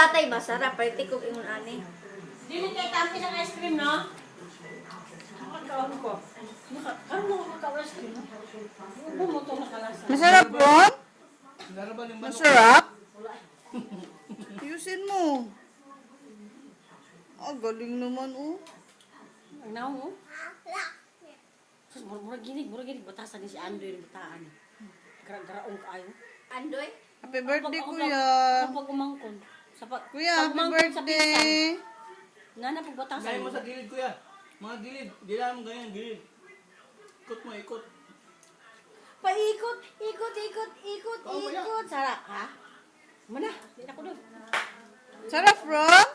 tatay ba? Sarap. Pwede ko ingon ani. Dili kay tampi ng ice cream, no? Makakaon ko. Ano mo makakaon ice cream? Bumuto na kalasa. Masarap Ron? Laraban yung manok. Masarap? Ayusin mo. Ah, galing naman oh. Ang naong, oh. Sus, murag ginig, batasan ni si Andoy yung bataan. Gara-garaong kaayo. Andoy? Happy birthday, kuya. Kapag umangkon. Kuya, happy birthday. Nana, pag batasan. Gaya mo sa gilid, kuya. Mga gilid. Di lang mo ganyan, gilid. Ikot mo, ikot. Paikot, ikot. Sarap, ha? Mana, di na ko doon. Sarap, Ron?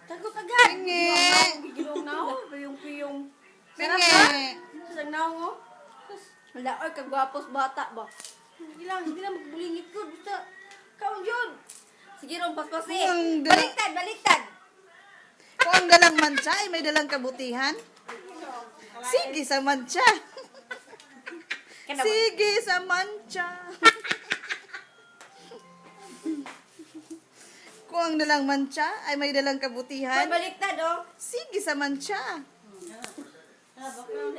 Tagot agad. Pingi. Gilong na ako. Piyong-piyong. Pingi. Sa naong, oh. Wala, oy, kagwapos bata ba? Hindi lang magbulingit ko. Basta, kaon yun. Sige ron, paspasi. Ang Baliktad. Kung ang dalang mancha ay may dalang kabutihan, sige sa mancha. Sige sa mancha. Kung ang dalang mancha ay may dalang kabutihan, Baliktad, oh. sige sa mancha.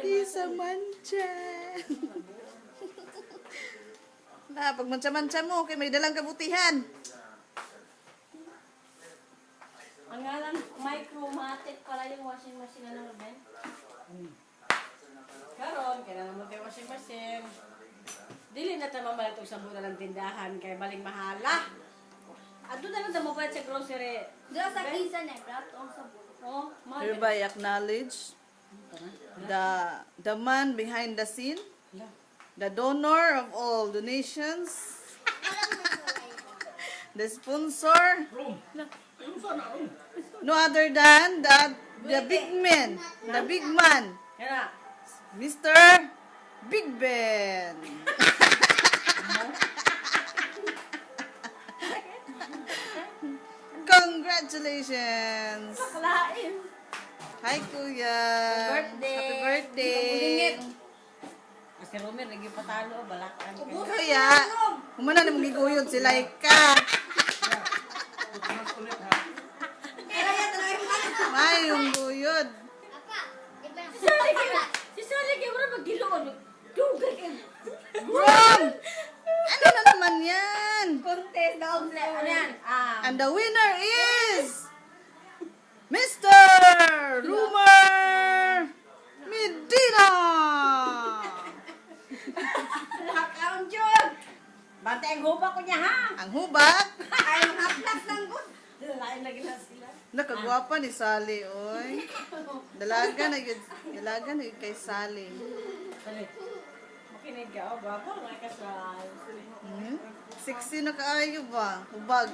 Sige sa mancha. Na, pag mancha-mancha mo, kay may dalang kabutihan. Ang ngalan, micromatic pala yung washing machine na Ruben. Karon, kailangan mo tayo washing machine. Dili na tayo mamalit og sabon na ng tindahan, kaya baling mahala. Ado na lang mo pa sa grocery. Dila sa kisa na, brat, on sa bulo. Oh, mahal. Hereby acknowledge the man behind the scene, the donor of all donations, the sponsor, Rom. Ayun sana, Rom. no other than the big man, the big man, Yan na. Mr. Big Ben. Congratulations! Kalain. Hi, Kuya! birthday. Happy birthday! Kasi Romer, naging patalo, balakan. Kuya, humana na magiguyod si Laika. Tutunas ulit, ha? May yung guyod. Si Sally kayo wala maggiloon. Dugay kayo. Rom! Ano na naman yan? Contest na umle. Ano yan? And the winner is Mr. Rumor Medina! Nakaon yun. Bante ang huba ko niya, ha? Ang hubak, Ay, haplas lang ko. Lain lagi na sila. nakagwapa ni Sally, oy. Dalaga na yun kay Sally. Sally, makinig ka. Oh, baba, may kasal. Sexy na kaayo ba? Hubag.